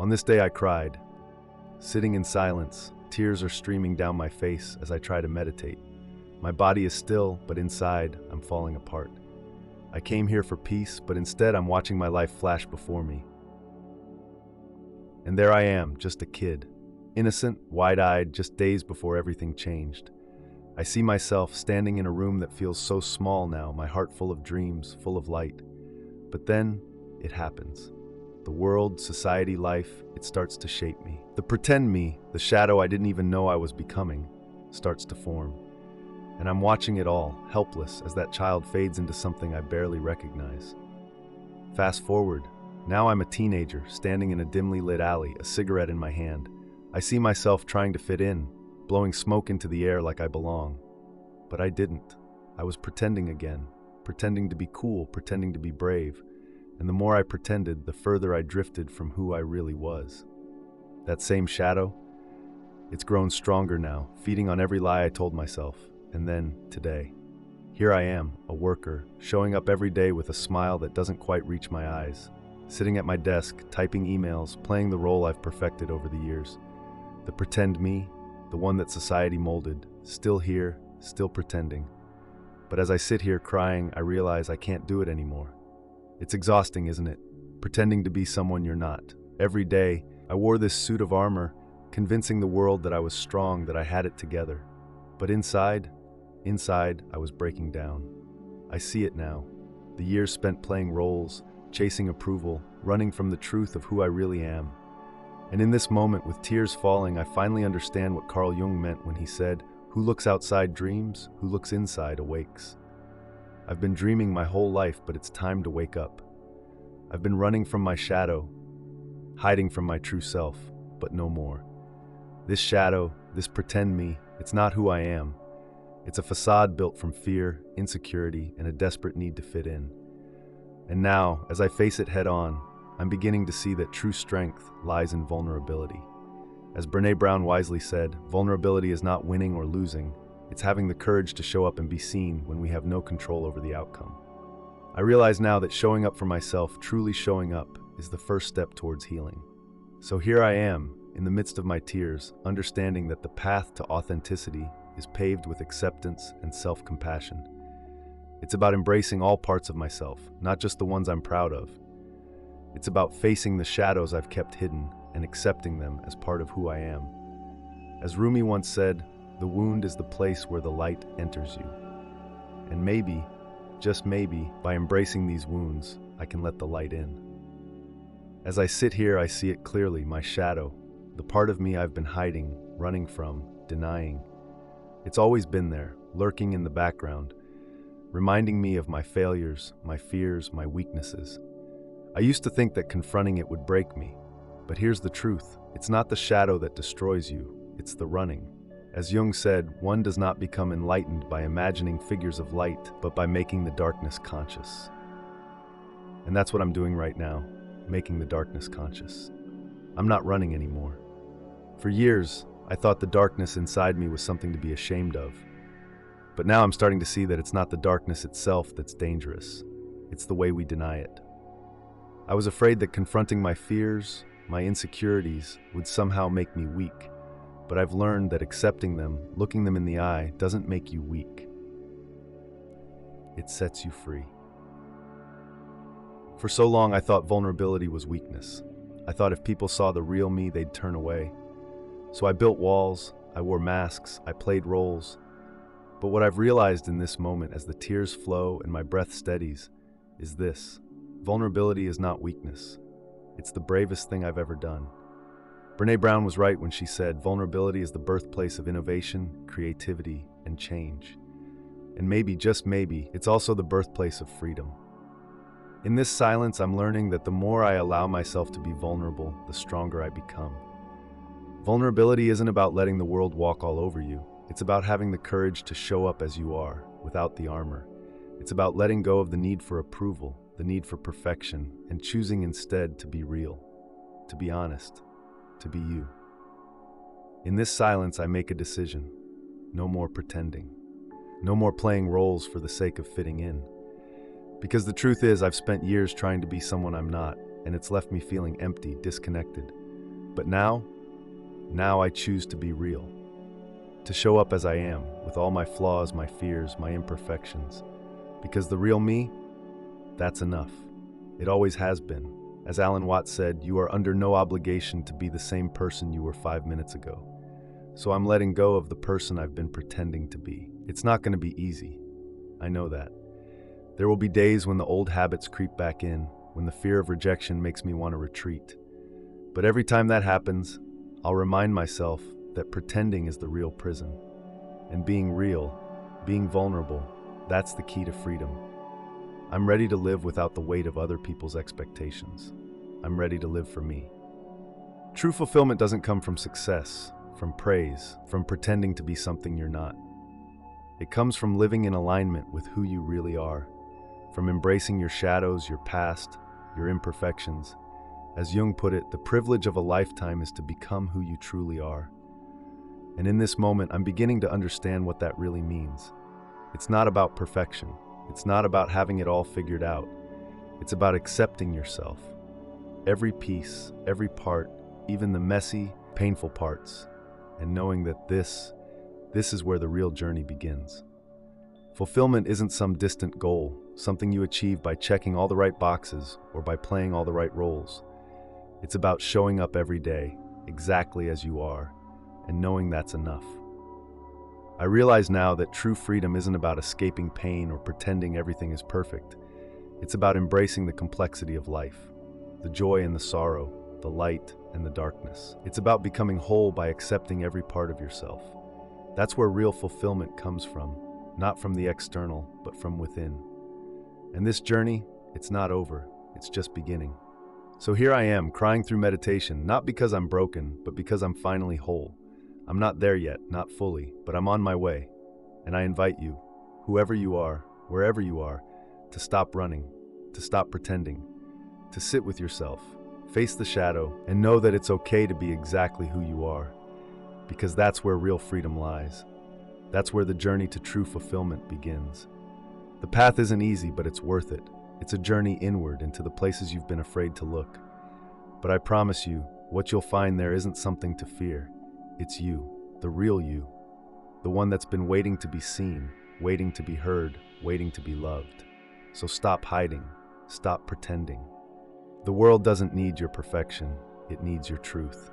On this day I cried. Sitting in silence, tears are streaming down my face as I try to meditate. My body is still, but inside, I'm falling apart. I came here for peace, but instead I'm watching my life flash before me. And there I am, just a kid. Innocent, wide-eyed, just days before everything changed. I see myself standing in a room that feels so small now, my heart full of dreams, full of light. But then, it happens. The world, society, life, it starts to shape me. The pretend me, the shadow I didn't even know I was becoming, starts to form. And I'm watching it all, helpless, as that child fades into something I barely recognize. Fast forward. Now I'm a teenager, standing in a dimly lit alley, a cigarette in my hand. I see myself trying to fit in, blowing smoke into the air like I belong. But I didn't. I was pretending again, pretending to be cool, pretending to be brave. And the more I pretended, the further I drifted from who I really was. That same shadow, it's grown stronger now, feeding on every lie I told myself. And then, today, here I am, a worker, showing up every day with a smile that doesn't quite reach my eyes. Sitting at my desk, typing emails, playing the role I've perfected over the years. The pretend me, the one that society molded, still here, still pretending. But as I sit here crying, I realize I can't do it anymore. It's exhausting, isn't it? Pretending to be someone you're not. Every day, I wore this suit of armor, convincing the world that I was strong, that I had it together. But inside, I was breaking down. I see it now. The years spent playing roles, chasing approval, running from the truth of who I really am. And in this moment, with tears falling, I finally understand what Carl Jung meant when he said, "Who looks outside dreams, who looks inside awakes." I've been dreaming my whole life, but it's time to wake up. I've been running from my shadow, hiding from my true self, but no more. This shadow, this pretend me, it's not who I am. It's a facade built from fear, insecurity, and a desperate need to fit in. And now, as I face it head on, I'm beginning to see that true strength lies in vulnerability. As Brené Brown wisely said, vulnerability is not winning or losing, it's having the courage to show up and be seen when we have no control over the outcome. I realize now that showing up for myself, truly showing up, is the first step towards healing. So here I am, in the midst of my tears, understanding that the path to authenticity is paved with acceptance and self-compassion. It's about embracing all parts of myself, not just the ones I'm proud of. It's about facing the shadows I've kept hidden and accepting them as part of who I am. As Rumi once said, the wound is the place where the light enters you. And maybe, just maybe, by embracing these wounds, I can let the light in. As I sit here, I see it clearly, my shadow, the part of me I've been hiding, running from, denying. It's always been there, lurking in the background, reminding me of my failures, my fears, my weaknesses. I used to think that confronting it would break me, but here's the truth. It's not the shadow that destroys you, it's the running. As Jung said, one does not become enlightened by imagining figures of light, but by making the darkness conscious. And that's what I'm doing right now, making the darkness conscious. I'm not running anymore. For years, I thought the darkness inside me was something to be ashamed of. But now I'm starting to see that it's not the darkness itself that's dangerous. It's the way we deny it. I was afraid that confronting my fears, my insecurities, would somehow make me weak. But I've learned that accepting them, looking them in the eye, doesn't make you weak. It sets you free. For so long, I thought vulnerability was weakness. I thought if people saw the real me, they'd turn away. So I built walls, I wore masks, I played roles. But what I've realized in this moment as the tears flow and my breath steadies is this. Vulnerability is not weakness. It's the bravest thing I've ever done. Brené Brown was right when she said, vulnerability is the birthplace of innovation, creativity, and change. And maybe, just maybe, it's also the birthplace of freedom. In this silence, I'm learning that the more I allow myself to be vulnerable, the stronger I become. Vulnerability isn't about letting the world walk all over you. It's about having the courage to show up as you are, without the armor. It's about letting go of the need for approval, the need for perfection, and choosing instead to be real, to be honest, to be you. In this silence, I make a decision. No more pretending. No more playing roles for the sake of fitting in. Because the truth is, I've spent years trying to be someone I'm not, and it's left me feeling empty, disconnected. But now I choose to be real. To show up as I am, with all my flaws, my fears, my imperfections. Because the real me, that's enough. It always has been. As Alan Watts said, you are under no obligation to be the same person you were 5 minutes ago. So I'm letting go of the person I've been pretending to be. It's not going to be easy. I know that. There will be days when the old habits creep back in, when the fear of rejection makes me want to retreat. But every time that happens, I'll remind myself that pretending is the real prison. And being real, being vulnerable, that's the key to freedom. I'm ready to live without the weight of other people's expectations. I'm ready to live for me. True fulfillment doesn't come from success, from praise, from pretending to be something you're not. It comes from living in alignment with who you really are, from embracing your shadows, your past, your imperfections. As Jung put it, the privilege of a lifetime is to become who you truly are. And in this moment, I'm beginning to understand what that really means. It's not about perfection. It's not about having it all figured out. It's about accepting yourself. Every piece, every part, even the messy, painful parts, and knowing that this is where the real journey begins. Fulfillment isn't some distant goal, something you achieve by checking all the right boxes or by playing all the right roles. It's about showing up every day, exactly as you are, and knowing that's enough. I realize now that true freedom isn't about escaping pain or pretending everything is perfect. It's about embracing the complexity of life, the joy and the sorrow, the light and the darkness. It's about becoming whole by accepting every part of yourself. That's where real fulfillment comes from, not from the external, but from within. And this journey, it's not over, it's just beginning. So here I am, crying through meditation, not because I'm broken, but because I'm finally whole. I'm not there yet, not fully, but I'm on my way. And I invite you, whoever you are, wherever you are, to stop running, to stop pretending, to sit with yourself, face the shadow, and know that it's okay to be exactly who you are. Because that's where real freedom lies. That's where the journey to true fulfillment begins. The path isn't easy, but it's worth it. It's a journey inward into the places you've been afraid to look. But I promise you, what you'll find there isn't something to fear. It's you, the real you, the one that's been waiting to be seen, waiting to be heard, waiting to be loved. So stop hiding, stop pretending. The world doesn't need your perfection, it needs your truth.